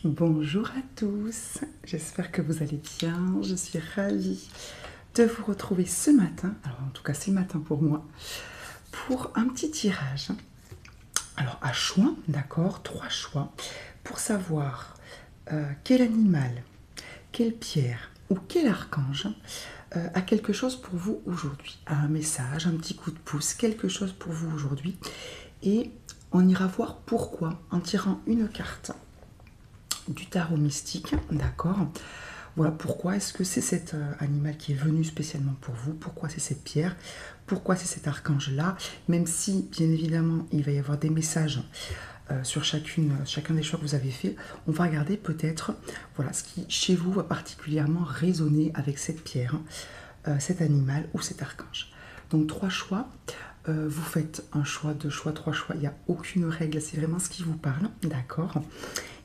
Bonjour à tous, j'espère que vous allez bien. Je suis ravie de vous retrouver ce matin, alors en tout cas c'est matin pour moi, pour un petit tirage. Alors à choix, d'accord, 3 choix, pour savoir quel animal, quelle pierre ou quel archange a quelque chose pour vous aujourd'hui. Un message, un petit coup de pouce, quelque chose pour vous aujourd'hui. Et on ira voir pourquoi en tirant une carte du tarot mystique, d'accord. Voilà, pourquoi est-ce que c'est cet animal qui est venu spécialement pour vous, pourquoi c'est cette pierre, pourquoi c'est cet archange-là, même si, bien évidemment, il va y avoir des messages sur chacun des choix que vous avez fait, on va regarder peut-être voilà, ce qui, chez vous, va particulièrement résonner avec cette pierre, cet animal ou cet archange. Donc, 3 choix. Vous faites un choix, 2 choix, 3 choix, il n'y a aucune règle, c'est vraiment ce qui vous parle, d'accord.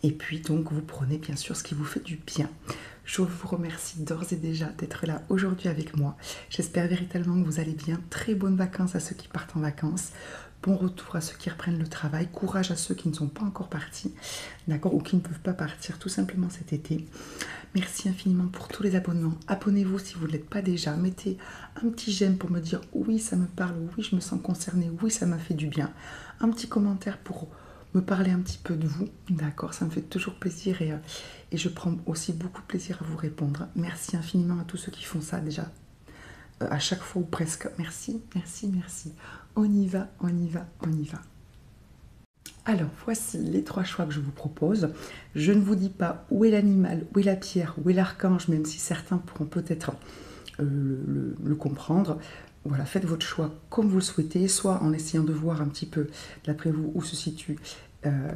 Et puis donc vous prenez bien sûr ce qui vous fait du bien. Je vous remercie d'ores et déjà d'être là aujourd'hui avec moi. J'espère véritablement que vous allez bien. Très bonnes vacances à ceux qui partent en vacances. Bon retour à ceux qui reprennent le travail. Courage à ceux qui ne sont pas encore partis, d'accord, ou qui ne peuvent pas partir tout simplement cet été. Merci infiniment pour tous les abonnements. Abonnez-vous si vous ne l'êtes pas déjà. Mettez un petit j'aime pour me dire oui, ça me parle, oui, je me sens concernée, oui, ça m'a fait du bien. Un petit commentaire pour me parler un petit peu de vous, d'accord, ça me fait toujours plaisir et je prends aussi beaucoup de plaisir à vous répondre. Merci infiniment à tous ceux qui font ça déjà, à chaque fois ou presque. Merci, merci, merci. On y va, on y va, on y va. Alors, voici les 3 choix que je vous propose. Je ne vous dis pas où est l'animal, où est la pierre, où est l'archange, même si certains pourront peut-être le comprendre. Voilà, faites votre choix comme vous le souhaitez, soit en essayant de voir un petit peu, d'après vous, où se situent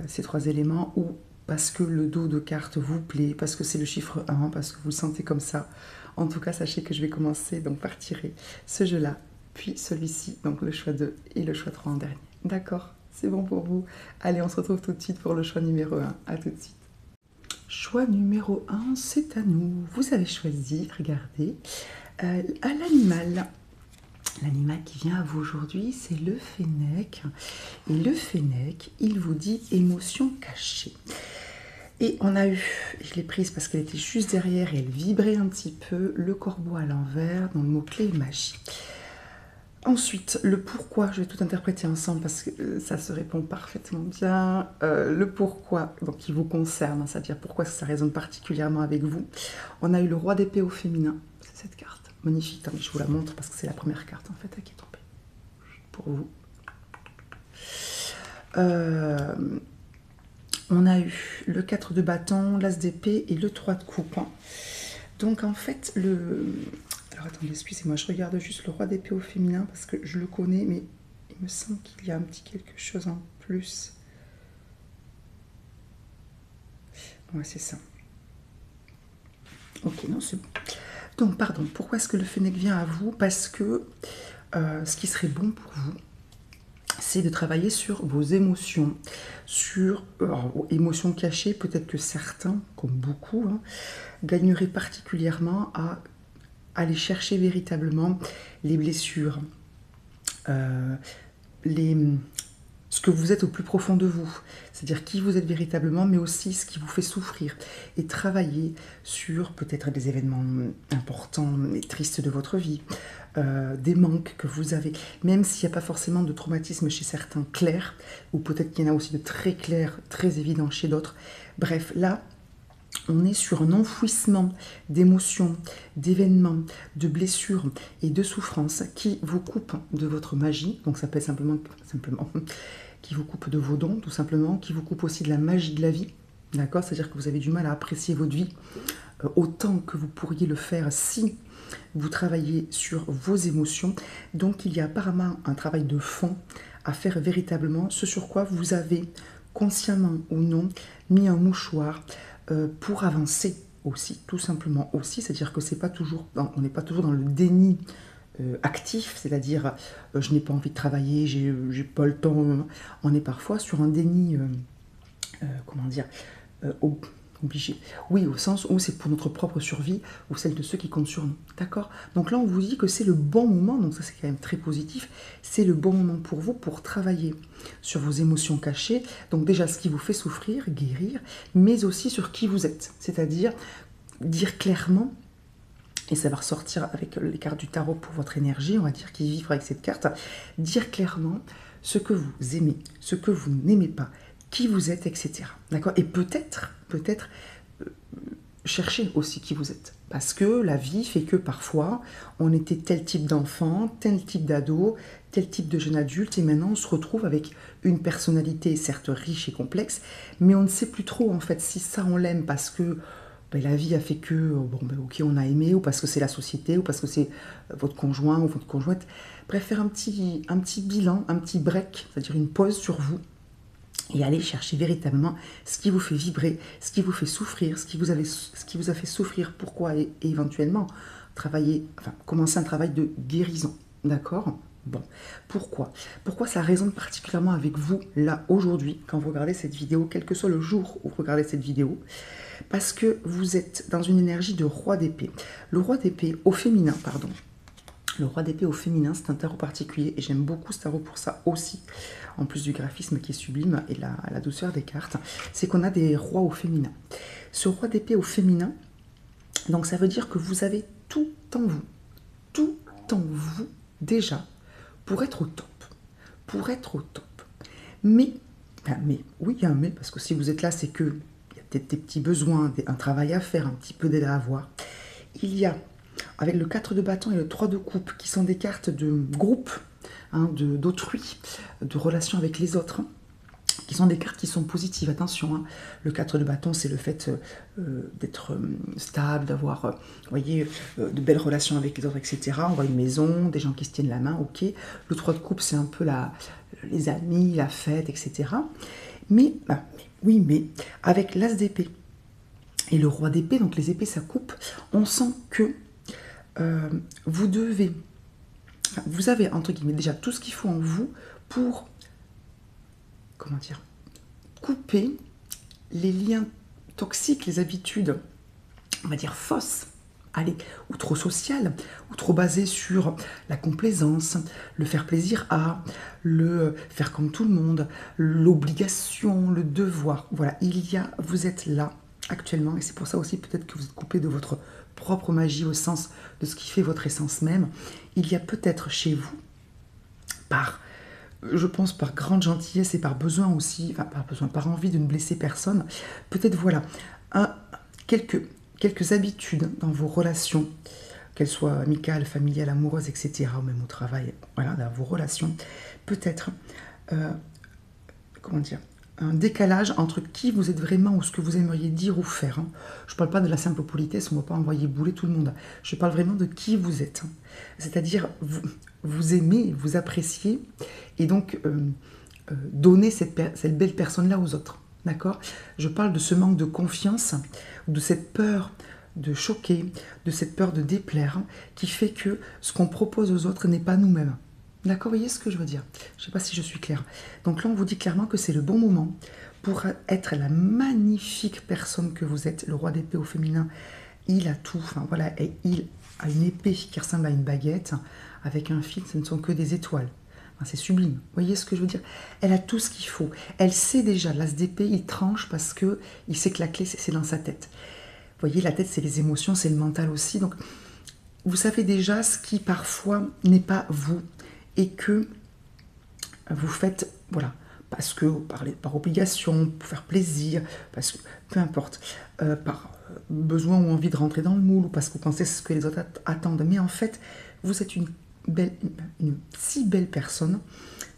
ces 3 éléments, ou parce que le dos de carte vous plaît, parce que c'est le chiffre 1, parce que vous le sentez comme ça. En tout cas, sachez que je vais commencer donc par tirer ce jeu-là, puis celui-ci, donc le choix 2 et le choix 3 en dernier. D'accord, c'est bon pour vous? Allez, on se retrouve tout de suite pour le choix numéro 1. À tout de suite. Choix numéro 1, c'est à nous. Vous avez choisi, regardez, à l'animal. L'animal qui vient à vous aujourd'hui, c'est le fennec. Et le fennec, il vous dit émotion cachée. Et on a eu, je l'ai prise parce qu'elle était juste derrière et elle vibrait un petit peu, le corbeau à l'envers dans le mot-clé magie. Ensuite, le pourquoi, je vais tout interpréter ensemble parce que ça se répond parfaitement bien. Le pourquoi, donc qui vous concerne, c'est-à-dire pourquoi ça résonne particulièrement avec vous. On a eu le roi d'épée au féminin, c'est cette carte. Magnifique, mais je vous la montre parce que c'est la première carte en fait qui est tombée pour vous. On a eu le 4 de bâton, l'as d'épée et le 3 de coupe. Donc en fait, alors attendez, excusez-moi, je regarde juste le roi d'épée au féminin parce que je le connais, mais il me semble qu'il y a un petit quelque chose en plus. Ouais, c'est ça. Ok, non, c'est bon. Donc, pardon, pourquoi est-ce que le fennec vient à vous? Parce que ce qui serait bon pour vous, c'est de travailler sur vos émotions, sur émotions cachées. Peut-être que certains, comme beaucoup, gagneraient particulièrement à aller chercher véritablement les blessures, ce que vous êtes au plus profond de vous, c'est-à-dire qui vous êtes véritablement, mais aussi ce qui vous fait souffrir, et travailler sur peut-être des événements importants et tristes de votre vie, des manques que vous avez, même s'il n'y a pas forcément de traumatisme chez certains clairs, ou peut-être qu'il y en a aussi de très clairs, très évidents chez d'autres. Bref, là, on est sur un enfouissement d'émotions, d'événements, de blessures et de souffrances qui vous coupent de votre magie. Donc ça peut être simplement qui vous coupe de vos dons, tout simplement, qui vous coupe aussi de la magie de la vie. D'accord? C'est-à-dire que vous avez du mal à apprécier votre vie autant que vous pourriez le faire si vous travaillez sur vos émotions. Donc il y a apparemment un travail de fond à faire véritablement, ce sur quoi vous avez, consciemment ou non, mis un mouchoir pour avancer aussi, tout simplement aussi. C'est-à-dire que c'est pas toujours, on n'est pas toujours dans le déni actif, c'est-à-dire je n'ai pas envie de travailler, j'ai pas le temps. On est parfois sur un déni, comment dire, obligé. Oui, au sens où c'est pour notre propre survie ou celle de ceux qui comptent sur nous. D'accord? Donc là, on vous dit que c'est le bon moment, donc ça c'est quand même très positif, c'est le bon moment pour vous pour travailler sur vos émotions cachées, donc déjà ce qui vous fait souffrir, guérir, mais aussi sur qui vous êtes, c'est-à-dire dire clairement, et ça va ressortir avec les cartes du tarot pour votre énergie, on va dire, qui vivre avec cette carte, dire clairement ce que vous aimez, ce que vous n'aimez pas, qui vous êtes, etc. D'accord? Et peut-être, chercher aussi qui vous êtes. Parce que la vie fait que parfois, on était tel type d'enfant, tel type d'ado, tel type de jeune adulte, et maintenant on se retrouve avec une personnalité certes riche et complexe, mais on ne sait plus trop en fait si ça on l'aime parce que la vie a fait que, bon, ok, on a aimé, ou parce que c'est la société, ou parce que c'est votre conjoint ou votre conjointe. Bref, faire un petit bilan, un petit break, c'est-à-dire une pause sur vous, et aller chercher véritablement ce qui vous fait vibrer, ce qui vous fait souffrir, ce qui vous a fait souffrir, pourquoi, et éventuellement commencer un travail de guérison. D'accord? Bon, pourquoi ça résonne particulièrement avec vous, là, aujourd'hui, quand vous regardez cette vidéo, quel que soit le jour où vous regardez cette vidéo? Parce que vous êtes dans une énergie de roi d'épée. Le roi d'épée au féminin, pardon. Le roi d'épée au féminin, c'est un tarot particulier et j'aime beaucoup ce tarot pour ça aussi, en plus du graphisme qui est sublime et la douceur des cartes, c'est qu'on a des rois au féminin. Ce roi d'épée au féminin, donc ça veut dire que vous avez tout en vous déjà pour être au top. Mais oui, il y a un mais, parce que si vous êtes là, c'est que il y a peut-être des petits besoins, un travail à faire, un petit peu d'aide à avoir. Il y a, avec le 4 de bâton et le 3 de coupe, qui sont des cartes de groupe, hein, d'autrui, de relation avec les autres, qui sont des cartes qui sont positives. Attention, hein. Le 4 de bâton, c'est le fait d'être stable, d'avoir, voyez, de belles relations avec les autres, etc. On voit une maison, des gens qui se tiennent la main, ok. Le 3 de coupe, c'est un peu les amis, la fête, etc. Mais avec l'as d'épée et le roi d'épée, donc les épées, ça coupe, on sent que vous avez, entre guillemets, déjà tout ce qu'il faut en vous pour, comment dire, couper les liens toxiques, les habitudes, on va dire fausses, allez, ou trop sociales, ou trop basées sur la complaisance, le faire plaisir à, le faire comme tout le monde, l'obligation, le devoir. Voilà, vous êtes là actuellement, et c'est pour ça aussi peut-être que vous êtes coupé de votre propre magie au sens de ce qui fait votre essence même. Il y a peut-être chez vous, je pense par grande gentillesse et par besoin aussi, par envie de ne blesser personne, peut-être voilà, quelques habitudes dans vos relations, qu'elles soient amicales, familiales, amoureuses, etc., ou même au travail, voilà, dans vos relations, peut-être, un décalage entre qui vous êtes vraiment ou ce que vous aimeriez dire ou faire. Hein. Je ne parle pas de la simple politesse, on ne va pas envoyer bouler tout le monde. Je parle vraiment de qui vous êtes. Hein. C'est-à-dire, vous aimez, vous appréciez, et donc donner cette belle personne-là aux autres. D'accord? Je parle de ce manque de confiance, de cette peur de choquer, de cette peur de déplaire, hein, qui fait que ce qu'on propose aux autres n'est pas nous-mêmes. D'accord, vous voyez ce que je veux dire? Je ne sais pas si je suis claire. Donc là, on vous dit clairement que c'est le bon moment pour être la magnifique personne que vous êtes. Le roi d'épée au féminin, il a tout. Enfin voilà, et il a une épée qui ressemble à une baguette avec un fil, ce ne sont que des étoiles. Enfin, c'est sublime. Vous voyez ce que je veux dire? Elle a tout ce qu'il faut. Elle sait déjà, l'as d'épée, il tranche parce que il sait que la clé, c'est dans sa tête. Vous voyez, la tête, c'est les émotions, c'est le mental aussi. Donc, vous savez déjà ce qui parfois n'est pas vous. Et que vous faites, voilà, parce que par obligation, pour faire plaisir, parce que, peu importe, par besoin ou envie de rentrer dans le moule, ou parce que vous pensez ce que les autres attendent. Mais en fait, vous êtes une si belle personne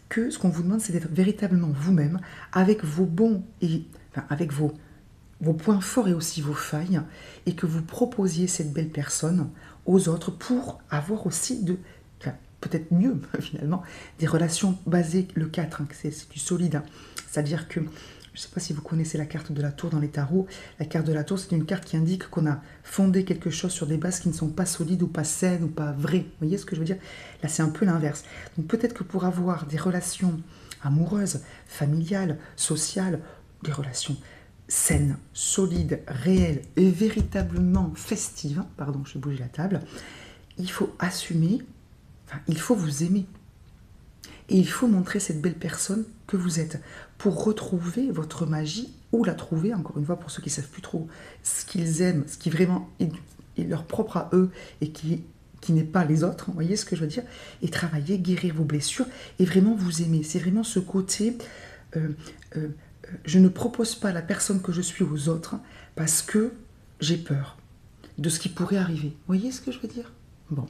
que ce qu'on vous demande, c'est d'être véritablement vous-même, avec vos bons et avec vos points forts et aussi vos failles, et que vous proposiez cette belle personne aux autres pour avoir aussi peut-être mieux finalement, des relations basées, le 4, hein, c'est du solide, hein. C'est-à-dire que, je ne sais pas si vous connaissez la carte de la tour dans les tarots, la carte de la tour, c'est une carte qui indique qu'on a fondé quelque chose sur des bases qui ne sont pas solides ou pas saines ou pas vraies. Vous voyez ce que je veux dire? Là, c'est un peu l'inverse. Donc peut-être que pour avoir des relations amoureuses, familiales, sociales, des relations saine, solide, réelle et véritablement festive, pardon, je vais bouger la table, il faut assumer, enfin, il faut vous aimer. Et il faut montrer cette belle personne que vous êtes pour retrouver votre magie ou la trouver, encore une fois, pour ceux qui ne savent plus trop ce qu'ils aiment, ce qui vraiment est leur propre à eux et qui n'est pas les autres, vous voyez ce que je veux dire, et travailler, guérir vos blessures et vraiment vous aimer. C'est vraiment ce côté, je ne propose pas la personne que je suis aux autres parce que j'ai peur de ce qui pourrait arriver. Vous voyez ce que je veux dire? Bon,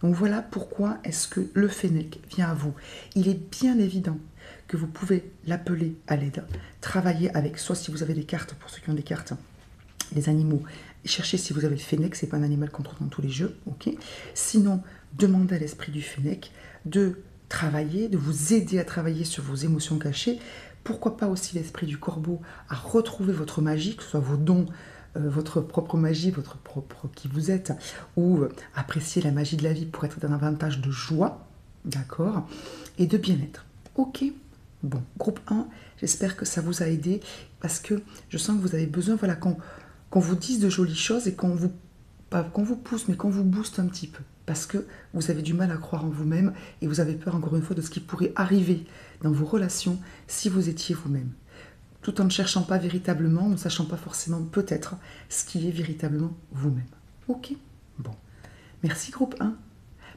donc voilà pourquoi est-ce que le Fennec vient à vous. Il est bien évident que vous pouvez l'appeler à l'aide, travailler avec, soit si vous avez des cartes, pour ceux qui ont des cartes, les animaux, cherchez si vous avez le Fennec, c'est pas un animal qu'on trouve dans tous les jeux, ok. Sinon, demandez à l'esprit du Fennec de travailler, de vous aider à travailler sur vos émotions cachées. Pourquoi pas aussi l'esprit du corbeau à retrouver votre magie, que ce soit vos dons, votre propre magie, votre propre qui vous êtes, ou apprécier la magie de la vie pour être d'un avantage de joie, d'accord, et de bien-être. Ok. Bon, groupe 1, j'espère que ça vous a aidé, parce que je sens que vous avez besoin, voilà, qu'on vous dise de jolies choses et qu'on vous, pas qu'on vous pousse, mais qu'on vous booste un petit peu, parce que vous avez du mal à croire en vous-même et vous avez peur, encore une fois, de ce qui pourrait arriver dans vos relations si vous étiez vous-même, tout en ne cherchant pas véritablement, en ne sachant pas forcément peut-être ce qui est véritablement vous-même. Ok. Bon. Merci groupe 1.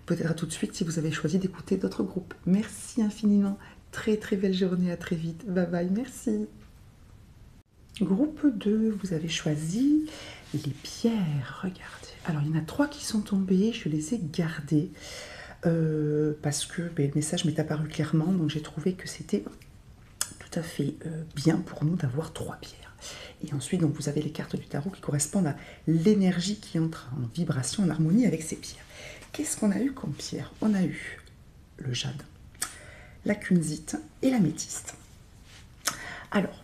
Peut-être à tout de suite si vous avez choisi d'écouter d'autres groupes. Merci infiniment. Très très belle journée, à très vite. Bye bye, merci. Groupe 2, vous avez choisi les pierres. Regardez. Alors il y en a 3 qui sont tombées, je les ai gardées parce que le message m'est apparu clairement, donc j'ai trouvé que c'était tout à fait bien pour nous d'avoir 3 pierres. Et ensuite, donc, vous avez les cartes du tarot qui correspondent à l'énergie qui entre en vibration, en harmonie avec ces pierres. Qu'est-ce qu'on a eu comme pierre? On a eu le jade, la kunzite et l'améthyste. Alors,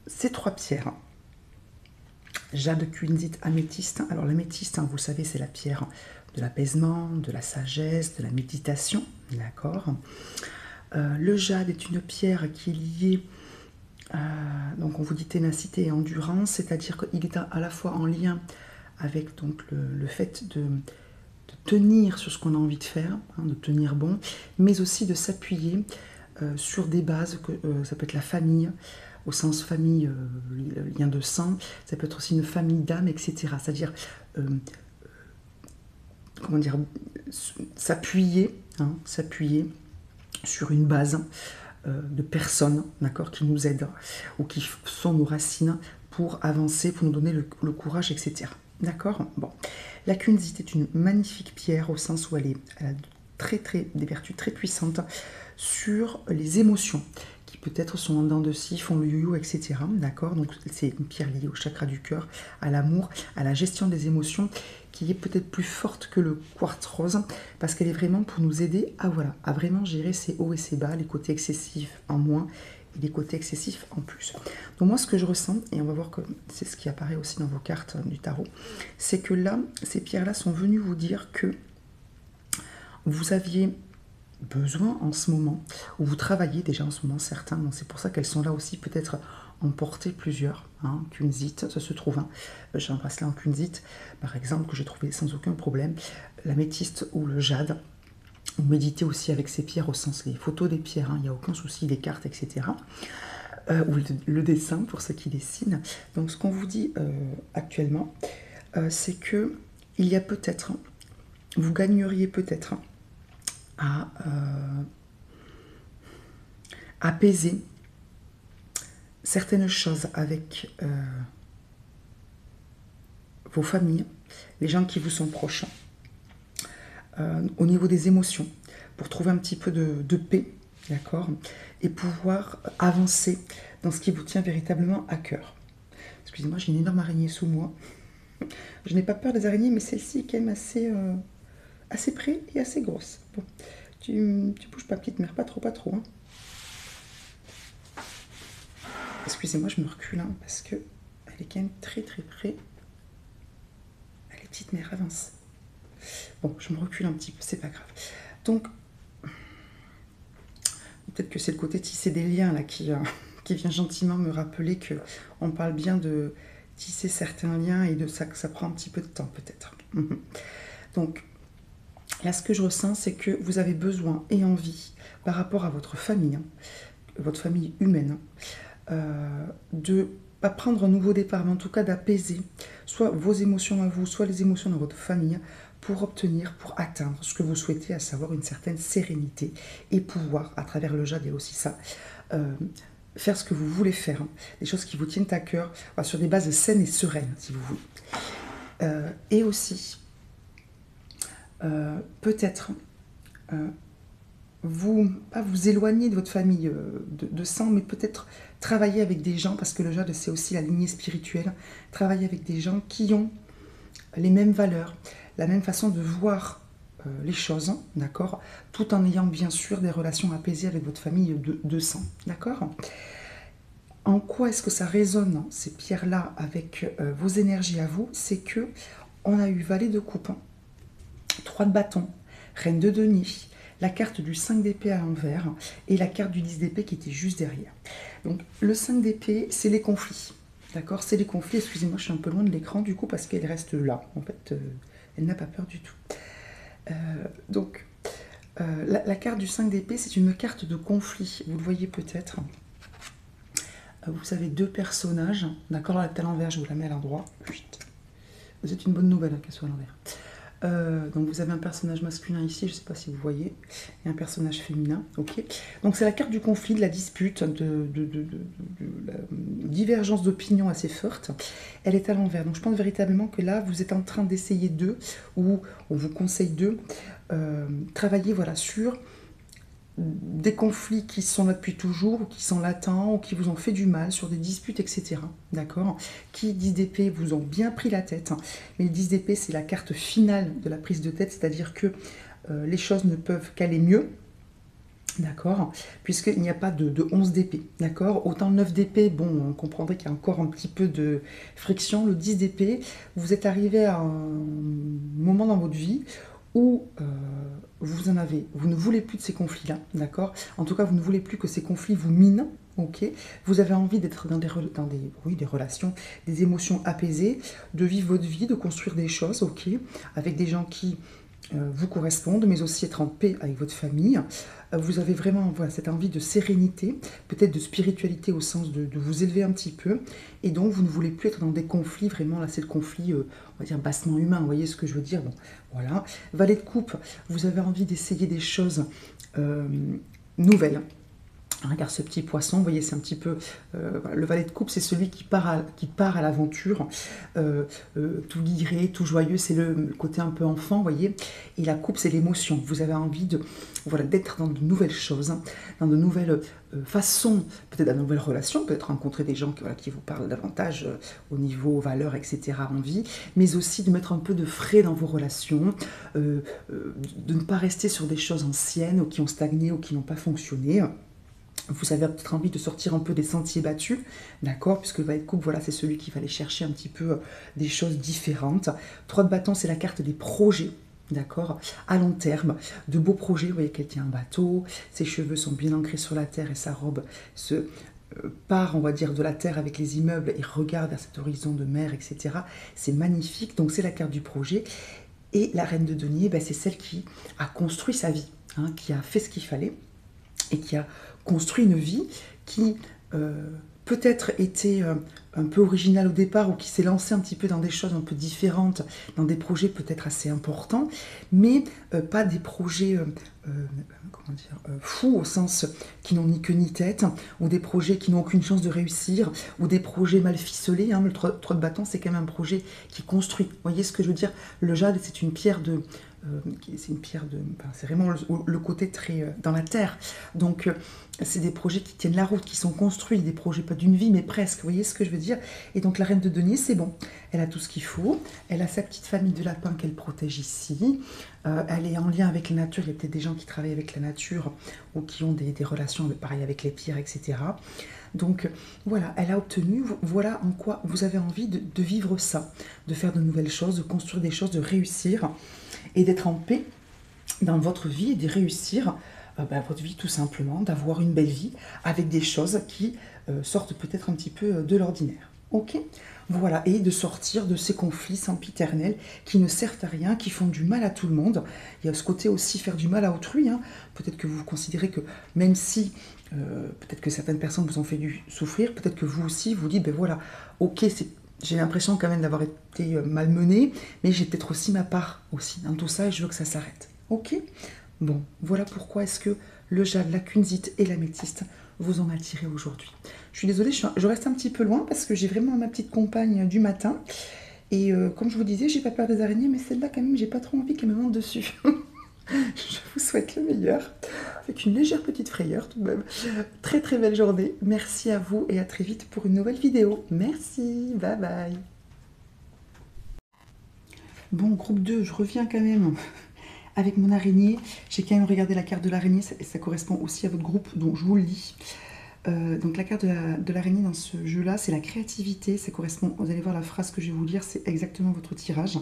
ces 3 pierres, jade, kunzite, améthyste. Alors l'améthyste, vous le savez, c'est la pierre de l'apaisement, de la sagesse, de la méditation, d'accord. Le jade est une pierre qui est liée, donc on vous dit ténacité et endurance, c'est-à-dire qu'il est à la fois en lien avec donc, le fait de tenir sur ce qu'on a envie de faire, de tenir bon, mais aussi de s'appuyer sur des bases, ça peut être la famille, au sens famille, lien de sang, ça peut être aussi une famille d'âme, etc. C'est-à-dire, comment dire, s'appuyer sur une base de personnes, d'accord, qui nous aident ou qui sont nos racines pour avancer, pour nous donner le courage, etc. D'accord. Bon, la kunzite est une magnifique pierre au sens où elle a des vertus très puissantes sur les émotions, qui peut-être sont en dents de scie, font le yo-yo, etc. D'accord. Donc c'est une pierre liée au chakra du cœur, à l'amour, à la gestion des émotions, qui est peut-être plus forte que le quartz rose, parce qu'elle est vraiment pour nous aider à vraiment gérer ses hauts et ses bas, les côtés excessifs en moins et les côtés excessifs en plus. Donc moi, ce que je ressens, et on va voir que c'est ce qui apparaît aussi dans vos cartes du tarot, c'est que là, ces pierres-là sont venues vous dire que vous aviez besoin en ce moment, ou vous travaillez déjà en ce moment, certains, donc c'est pour ça qu'elles sont là aussi, peut-être en porter plusieurs, kunzite, ça se trouve, j'ai un bracelet en kunzite, par exemple, que j'ai trouvé sans aucun problème, l'améthyste ou le jade, ou méditer aussi avec ces pierres au sens, les photos des pierres, il n'y a aucun souci, les cartes, etc., ou le dessin pour ceux qui dessinent. Donc ce qu'on vous dit actuellement, c'est que il y a peut-être, vous gagneriez peut-être à apaiser certaines choses avec vos familles, les gens qui vous sont proches, au niveau des émotions, pour trouver un petit peu de paix, d'accord, et pouvoir avancer dans ce qui vous tient véritablement à cœur. Excusez-moi, j'ai une énorme araignée sous moi. Je n'ai pas peur des araignées, mais celle-ci est quand même assez près et assez grosse. Bon, tu bouges pas, petite mère, pas trop, hein. Excusez-moi, je me recule, parce que elle est quand même très près. Allez, petite mère, avance. Bon, je me recule un petit peu, c'est pas grave. Donc, peut-être que c'est le côté tisser des liens là qui qui vient gentiment me rappeler que on parle bien de tisser certains liens et de ça que ça prend un petit peu de temps peut-être. Donc là, ce que je ressens, c'est que vous avez besoin et envie, par rapport à votre famille humaine, de pas prendre un nouveau départ, mais en tout cas d'apaiser soit vos émotions à vous, soit les émotions de votre famille, pour atteindre ce que vous souhaitez, à savoir une certaine sérénité, et pouvoir, à travers le jade, il y a aussi ça, faire ce que vous voulez faire, hein, des choses qui vous tiennent à cœur, sur des bases saines et sereines, si vous voulez. Et aussi, peut-être, pas vous éloigner de votre famille de sang, mais peut-être travailler avec des gens, parce que le jade, c'est aussi la lignée spirituelle, travailler avec des gens qui ont les mêmes valeurs, la même façon de voir les choses, d'accord, tout en ayant bien sûr des relations apaisées avec votre famille de sang, d'accord. En quoi est-ce que ça résonne, ces pierres-là, avec vos énergies à vous? C'est que on a eu valet de coupe, 3 de bâton, reine de denier, la carte du 5 d'épée à l'envers et la carte du 10 d'épée qui était juste derrière. Donc le 5 d'épée, c'est les conflits. D'accord, c'est les conflits. Excusez-moi, je suis un peu loin de l'écran du coup parce qu'elle reste là. En fait, elle n'a pas peur du tout. La carte du 5 d'épée, c'est une carte de conflit. Vous le voyez peut-être. Vous avez 2 personnages. D'accord, la tête à l'envers, je vous la mets à l'endroit. C'est une bonne nouvelle qu'elle soit à l'envers. Donc vous avez un personnage masculin ici, je ne sais pas si vous voyez, et un personnage féminin, ok. Donc c'est la carte du conflit, de la dispute, de la divergence d'opinion assez forte. Elle est à l'envers, donc je pense véritablement que là, vous êtes en train d'essayer ou on vous conseille travailler voilà, sur des conflits qui sont là depuis toujours, ou qui sont latents, ou qui vous ont fait du mal, sur des disputes, etc. D'accord? Qui, 10 d'épée, vous ont bien pris la tête. Mais le 10 d'épée, c'est la carte finale de la prise de tête, c'est-à-dire que les choses ne peuvent qu'aller mieux. D'accord? Puisqu'il n'y a pas de 11 d'épée. D'accord? Autant le 9 d'épée, bon, on comprendrait qu'il y a encore un petit peu de friction. Le 10 d'épée, vous êtes arrivé à un moment dans votre vie où vous ne voulez plus de ces conflits-là, d'accord? En tout cas, vous ne voulez plus que ces conflits vous minent, ok? Vous avez envie d'être dans des relations, des émotions apaisées, de vivre votre vie, de construire des choses, ok? Avec des gens qui vous correspondent, mais aussi être en paix avec votre famille. Vous avez vraiment cette envie de sérénité, peut-être de spiritualité au sens de vous élever un petit peu, et donc vous ne voulez plus être dans des conflits, vraiment là c'est le conflit, on va dire bassement humain, vous voyez ce que je veux dire, bon, voilà. Valet de coupe, vous avez envie d'essayer des choses nouvelles. Regarde ce petit poisson, vous voyez, c'est un petit peu... le valet de coupe, c'est celui qui part à l'aventure, tout guiré, tout joyeux, c'est le côté un peu enfant, vous voyez. Et la coupe, c'est l'émotion. Vous avez envie d'être dans de nouvelles choses, hein, dans de nouvelles façons, peut-être dans de nouvelles relations, peut-être rencontrer des gens qui vous parlent davantage au niveau valeurs, etc., envie, mais aussi de mettre un peu de frais dans vos relations, de ne pas rester sur des choses anciennes ou qui ont stagné ou qui n'ont pas fonctionné. Vous avez peut-être envie de sortir un peu des sentiers battus, d'accord? Puisque le valet de coupe, voilà, c'est celui qui va aller chercher un petit peu des choses différentes. 3 de bâton, c'est la carte des projets, d'accord? À long terme, de beaux projets. Vous voyez qu'elle tient un bateau, ses cheveux sont bien ancrés sur la terre et sa robe se part, on va dire, de la terre avec les immeubles et regarde vers cet horizon de mer, etc. C'est magnifique, donc c'est la carte du projet. Et la reine de denier, c'est celle qui a construit sa vie, hein, qui a fait ce qu'il fallait et qui a construit une vie qui peut-être était un peu originale au départ ou qui s'est lancée un petit peu dans des choses un peu différentes, dans des projets peut-être assez importants, mais pas des projets fous au sens qui n'ont ni queue ni tête, ou des projets qui n'ont aucune chance de réussir, ou des projets mal ficelés. Hein. Le 3 de bâton, c'est quand même un projet qui construit. Vous voyez ce que je veux dire? Le jade, c'est une pierre de... c'est vraiment le côté très dans la terre. Donc, c'est des projets qui tiennent la route, qui sont construits, des projets pas d'une vie, mais presque. Vous voyez ce que je veux dire? Et donc, la reine de denier, c'est bon. Elle a tout ce qu'il faut. Elle a sa petite famille de lapins qu'elle protège ici. Elle est en lien avec la nature. Il y a peut-être des gens qui travaillent avec la nature ou qui ont des relations, pareil, avec les pierres, etc. Donc, voilà, elle a obtenu, voilà en quoi vous avez envie de vivre ça, de faire de nouvelles choses, de construire des choses, de réussir et d'être en paix dans votre vie et de réussir votre vie tout simplement, d'avoir une belle vie avec des choses qui sortent peut-être un petit peu de l'ordinaire. Ok? Voilà, et de sortir de ces conflits sempiternels qui ne servent à rien, qui font du mal à tout le monde. Il y a ce côté aussi faire du mal à autrui. Hein. Peut-être que vous considérez que même si peut-être que certaines personnes vous ont fait souffrir, peut-être que vous aussi vous dites, ben voilà, ok, j'ai l'impression quand même d'avoir été malmenée, mais j'ai peut-être aussi ma part aussi dans tout ça et je veux que ça s'arrête. Ok? Bon, voilà pourquoi est-ce que le jade, la kunzite et l'améthyste vous ont attiré aujourd'hui. Je suis désolée, je reste un petit peu loin parce que j'ai vraiment ma petite compagne du matin. Et comme je vous disais, j'ai pas peur des araignées, mais celle-là quand même, j'ai pas trop envie qu'elle me monte dessus. Je vous souhaite le meilleur, avec une légère petite frayeur tout de même. Très très belle journée. Merci à vous et à très vite pour une nouvelle vidéo. Merci, bye bye. Bon, groupe 2, je reviens quand même avec mon araignée. J'ai quand même regardé la carte de l'araignée, ça correspond aussi à votre groupe, donc je vous le lis. Donc la carte de l'araignée dans ce jeu-là, c'est la créativité, ça correspond, vous allez voir la phrase que je vais vous lire, c'est exactement votre tirage.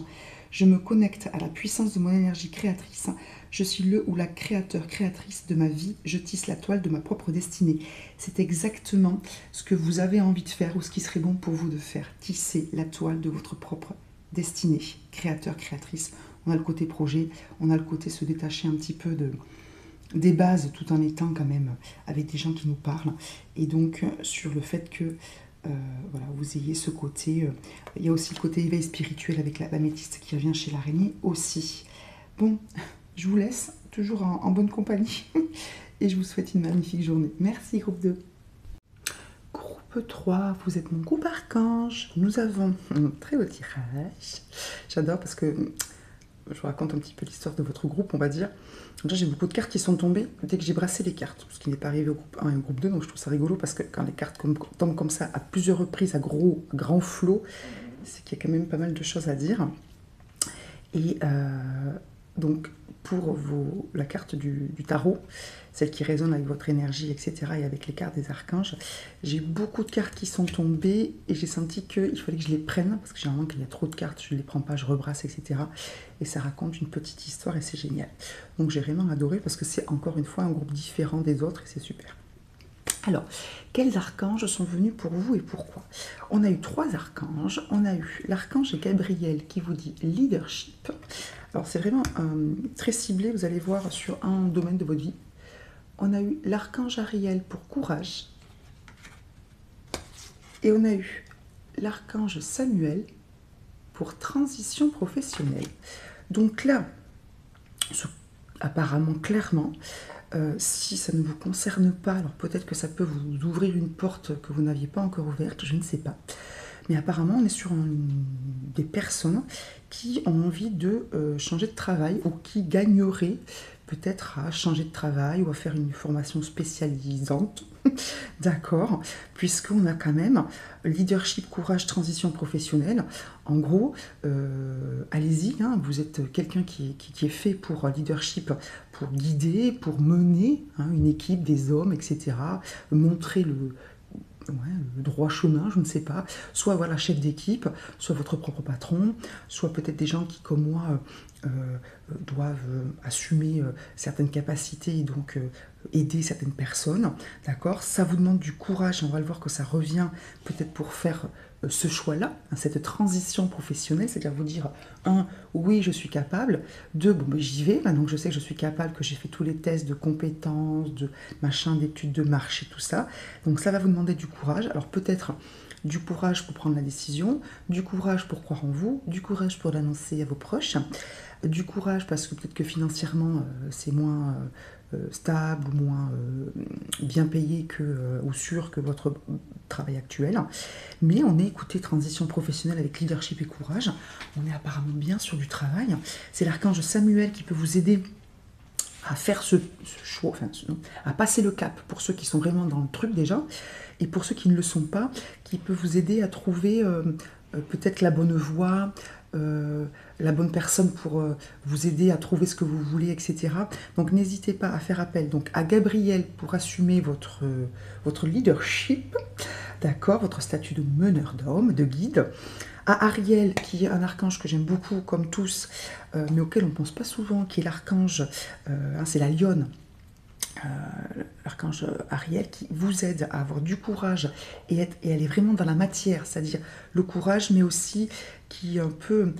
Je me connecte à la puissance de mon énergie créatrice, je suis le ou la créatrice de ma vie, je tisse la toile de ma propre destinée. C'est exactement ce que vous avez envie de faire ou ce qui serait bon pour vous de faire, tisser la toile de votre propre destinée, créatrice. On a le côté projet, on a le côté se détacher un petit peu des bases tout en étant quand même avec des gens qui nous parlent. Et donc sur le fait que voilà, vous ayez ce côté, il y a aussi le côté éveil spirituel avec l'améthyste qui revient chez l'araignée aussi. Bon, je vous laisse, toujours en bonne compagnie, et je vous souhaite une magnifique journée. Merci groupe 2. Groupe 3, vous êtes mon groupe archange. Nous avons un très beau tirage. J'adore parce que je vous raconte un petit peu l'histoire de votre groupe, on va dire. Déjà, j'ai beaucoup de cartes qui sont tombées dès que j'ai brassé les cartes, ce qui n'est pas arrivé au groupe 1 et au groupe 2, donc je trouve ça rigolo parce que quand les cartes tombent comme ça à plusieurs reprises, à grand flot, c'est qu'il y a quand même pas mal de choses à dire. Et donc, pour la carte du tarot, celle qui résonne avec votre énergie, etc., et avec les cartes des archanges, j'ai beaucoup de cartes qui sont tombées et j'ai senti qu'il fallait que je les prenne, parce que généralement, quand il y a trop de cartes, je ne les prends pas, je rebrasse, etc. Et ça raconte une petite histoire et c'est génial. Donc j'ai vraiment adoré parce que c'est encore une fois un groupe différent des autres et c'est super. Alors, quels archanges sont venus pour vous et pourquoi? On a eu 3 archanges. On a eu l'archange Gabriel qui vous dit leadership. Alors, c'est vraiment très ciblé, vous allez voir, sur un domaine de votre vie. On a eu l'archange Ariel pour courage. Et on a eu l'archange Samuel pour transition professionnelle. Donc là, apparemment, clairement, si ça ne vous concerne pas, alors peut-être que ça peut vous ouvrir une porte que vous n'aviez pas encore ouverte, je ne sais pas. Mais apparemment, on est sur des personnes qui ont envie de changer de travail ou qui gagneraient peut-être à changer de travail ou à faire une formation spécialisante, d'accord, puisqu'on a quand même leadership, courage, transition professionnelle. En gros, allez-y, hein, vous êtes quelqu'un qui est fait pour leadership, pour guider, pour mener hein, une équipe, des hommes, etc., montrer le droit chemin, je ne sais pas, soit voilà chef d'équipe, soit votre propre patron, soit peut-être des gens qui comme moi doivent assumer certaines capacités et donc aider certaines personnes, d'accord? Ça vous demande du courage, on va le voir que ça revient peut-être pour faire ce choix-là, hein, cette transition professionnelle, c'est-à-dire vous dire, 1, oui, je suis capable, 2, bon, ben, j'y vais, maintenant que je sais que je suis capable, que j'ai fait tous les tests de compétences, de machin, d'études de marché, tout ça, donc ça va vous demander du courage, alors peut-être du courage pour prendre la décision, du courage pour croire en vous, du courage pour l'annoncer à vos proches, du courage parce que peut-être que financièrement c'est moins stable ou moins bien payé ou sûr que votre travail actuel. Mais on est, écoutez, transition professionnelle avec leadership et courage. On est apparemment bien sur du travail. C'est l'archange Samuel qui peut vous aider à faire ce choix, enfin, à passer le cap pour ceux qui sont vraiment dans le truc déjà, et pour ceux qui ne le sont pas, qui peut vous aider à trouver peut-être la bonne voie, la bonne personne pour vous aider à trouver ce que vous voulez, etc. Donc n'hésitez pas à faire appel donc à Gabriel pour assumer votre leadership, d'accord, votre statut de meneur d'homme, de guide, à Ariel, qui est un archange que j'aime beaucoup, comme tous, mais auquel on ne pense pas souvent, qui est l'archange, hein, c'est la lionne, l'archange Ariel qui vous aide à avoir du courage et elle est vraiment dans la matière, c'est-à-dire le courage, mais aussi qui un peu,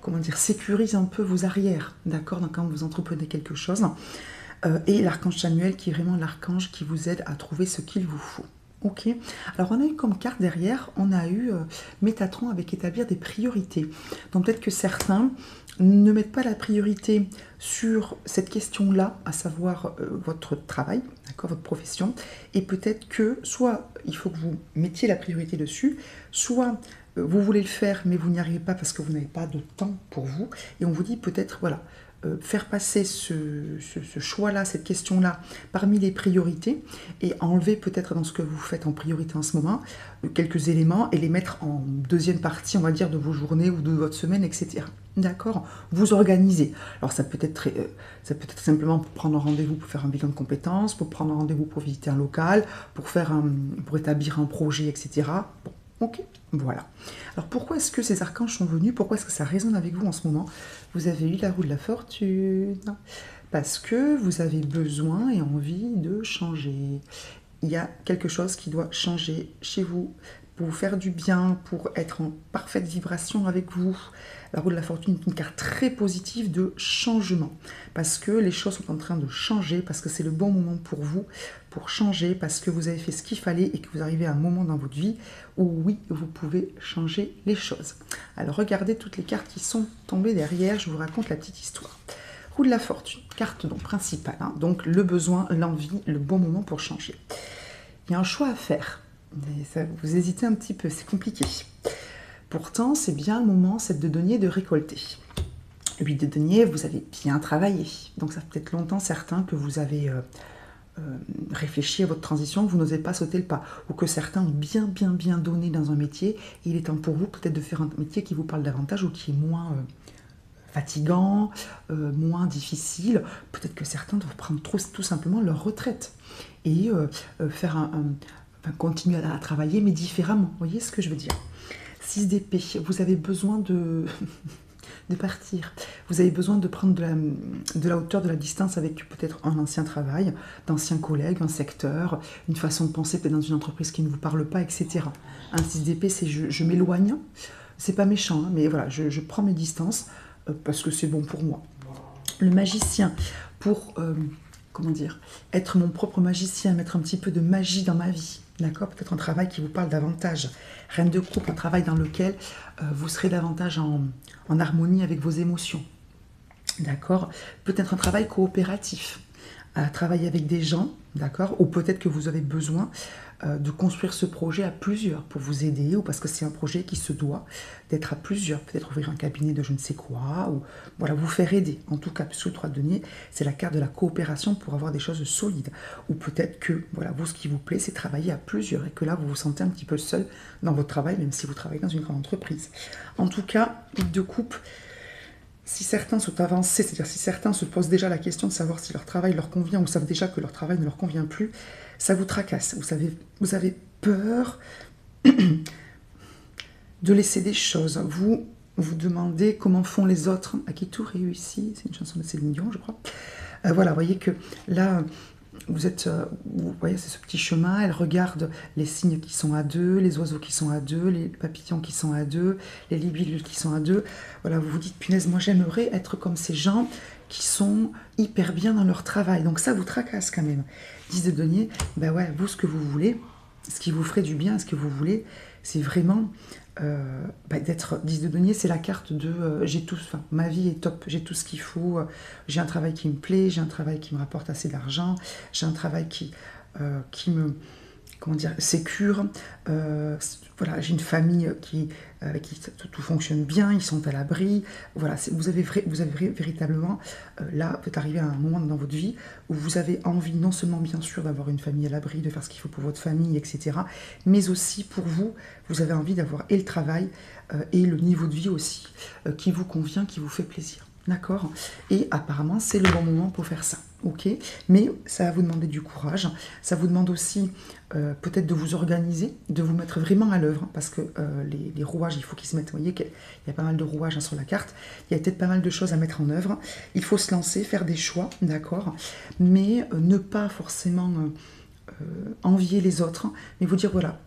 comment dire, sécurise un peu vos arrières, d'accord, quand vous entreprenez quelque chose. Et l'archange Samuel qui est vraiment l'archange qui vous aide à trouver ce qu'il vous faut. Ok, alors on a eu comme carte derrière, on a eu Métatron avec établir des priorités. Donc peut-être que certains ne mettent pas la priorité sur cette question-là, à savoir votre travail, d'accord, votre profession, et peut-être que soit il faut que vous mettiez la priorité dessus, soit vous voulez le faire mais vous n'y arrivez pas parce que vous n'avez pas de temps pour vous, et on vous dit peut-être, voilà, faire passer ce choix-là, cette question-là, parmi les priorités et enlever peut-être dans ce que vous faites en priorité en ce moment quelques éléments et les mettre en deuxième partie, on va dire, de vos journées ou de votre semaine, etc. D'accord? Vous organisez. Alors ça peut être simplement pour prendre un rendez-vous pour faire un bilan de compétences, pour prendre un rendez-vous pour visiter un local, pour établir un projet, etc. Bon, ok, voilà. Alors pourquoi est-ce que ces archanges sont venus? Pourquoi est-ce que ça résonne avec vous en ce moment? Vous avez eu la roue de la fortune. Parce que vous avez besoin et envie de changer. Il y a quelque chose qui doit changer chez vous pour vous faire du bien, pour être en parfaite vibration avec vous. La roue de la fortune est une carte très positive de changement, parce que les choses sont en train de changer, parce que c'est le bon moment pour vous, pour changer, parce que vous avez fait ce qu'il fallait et que vous arrivez à un moment dans votre vie où oui, vous pouvez changer les choses. Alors regardez toutes les cartes qui sont tombées derrière, je vous raconte la petite histoire. Roue de la fortune, carte donc principale, hein, donc le besoin, l'envie, le bon moment pour changer. Il y a un choix à faire, mais ça, vous hésitez un petit peu, c'est compliqué. Pourtant, c'est bien le moment, c'est de donner, de récolter. 8 de denier, vous avez bien travaillé. Donc ça fait peut-être longtemps, certains, que vous avez réfléchi à votre transition, que vous n'osez pas sauter le pas. Ou que certains ont bien donné dans un métier. Et il est temps pour vous peut-être de faire un métier qui vous parle davantage ou qui est moins fatigant, moins difficile. Peut-être que certains doivent prendre tout simplement leur retraite. Et faire continuer à travailler, mais différemment. Vous voyez ce que je veux dire? 6 d'épée, vous avez besoin de partir. Vous avez besoin de prendre de la hauteur, de la distance avec peut-être un ancien travail, d'anciens collègues, un secteur, une façon de penser peut-être dans une entreprise qui ne vous parle pas, etc. Un 6 d'épée, c'est je m'éloigne. C'est pas méchant, hein, mais voilà, je prends mes distances parce que c'est bon pour moi. Le magicien, pour comment dire, être mon propre magicien, mettre un petit peu de magie dans ma vie. D'accord? Peut-être un travail qui vous parle davantage. Reine de coupe, un travail dans lequel vous serez davantage en harmonie avec vos émotions. D'accord? Peut-être un travail coopératif, à travailler avec des gens, d'accord? Ou peut-être que vous avez besoin de construire ce projet à plusieurs pour vous aider, ou parce que c'est un projet qui se doit d'être à plusieurs. Peut-être ouvrir un cabinet de je ne sais quoi, ou voilà, vous faire aider. En tout cas, puisque le 3 de denier, c'est la carte de la coopération pour avoir des choses solides. Ou peut-être que, voilà, vous, ce qui vous plaît, c'est travailler à plusieurs, et que là, vous vous sentez un petit peu seul dans votre travail, même si vous travaillez dans une grande entreprise. En tout cas, de coupe, si certains sont avancés, c'est-à-dire si certains se posent déjà la question de savoir si leur travail leur convient ou savent déjà que leur travail ne leur convient plus, ça vous tracasse. Vous avez peur de laisser des choses. Vous vous demandez comment font les autres, à qui tout réussit. C'est une chanson de Céline Dion, je crois. Voilà, vous voyez que là, vous voyez, c'est ce petit chemin. Elle regarde les cygnes qui sont à deux, les oiseaux qui sont à deux, les papillons qui sont à deux, les libellules qui sont à deux. Voilà, vous vous dites, punaise, moi j'aimerais être comme ces gens qui sont hyper bien dans leur travail. Donc ça vous tracasse quand même. 10 de denier, ben ouais, vous, ce que vous voulez, ce qui vous ferait du bien, ce que vous voulez, c'est vraiment d'être 10 de denier, c'est la carte de j'ai tout, enfin, ma vie est top, j'ai tout ce qu'il faut, j'ai un travail qui me plaît, j'ai un travail qui me rapporte assez d'argent, j'ai un travail qui me, comment dire, sécure, voilà, j'ai une famille avec qui tout fonctionne bien, ils sont à l'abri, voilà, vous avez véritablement, là, vous êtes arrivé à un moment dans votre vie où vous avez envie non seulement bien sûr d'avoir une famille à l'abri, de faire ce qu'il faut pour votre famille, etc., mais aussi pour vous, vous avez envie d'avoir et le travail et le niveau de vie aussi qui vous convient, qui vous fait plaisir. d'accord? Et apparemment, c'est le bon moment pour faire ça, ok? Mais ça va vous demander du courage, ça vous demande aussi peut-être de vous organiser, de vous mettre vraiment à l'œuvre, parce que les rouages, il faut qu'ils se mettent, vous voyez qu'il y a pas mal de rouages hein, sur la carte, il y a peut-être pas mal de choses à mettre en œuvre, il faut se lancer, faire des choix, d'accord? Mais ne pas forcément envier les autres, mais vous dire, voilà...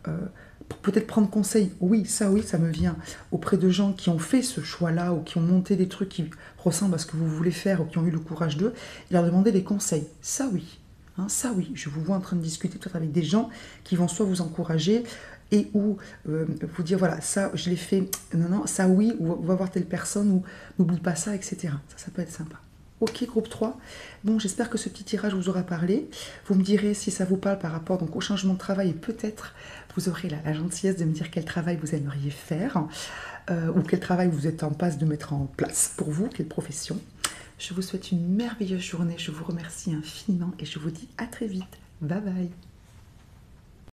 peut-être prendre conseil, oui, ça me vient auprès de gens qui ont fait ce choix-là ou qui ont monté des trucs qui ressemblent à ce que vous voulez faire ou qui ont eu le courage d'eux, et leur demander des conseils. Ça oui, hein, ça oui, je vous vois en train de discuter peut-être avec des gens qui vont soit vous encourager et ou vous dire voilà, ça je l'ai fait, non, ça oui, ou va voir telle personne ou n'oublie pas ça, etc. Ça peut être sympa. Ok, groupe 3. Bon, j'espère que ce petit tirage vous aura parlé. Vous me direz si ça vous parle par rapport donc, au changement de travail et peut-être vous aurez la gentillesse de me dire quel travail vous aimeriez faire ou quel travail vous êtes en passe de mettre en place pour vous, quelle profession. Je vous souhaite une merveilleuse journée, je vous remercie infiniment et je vous dis à très vite. Bye bye.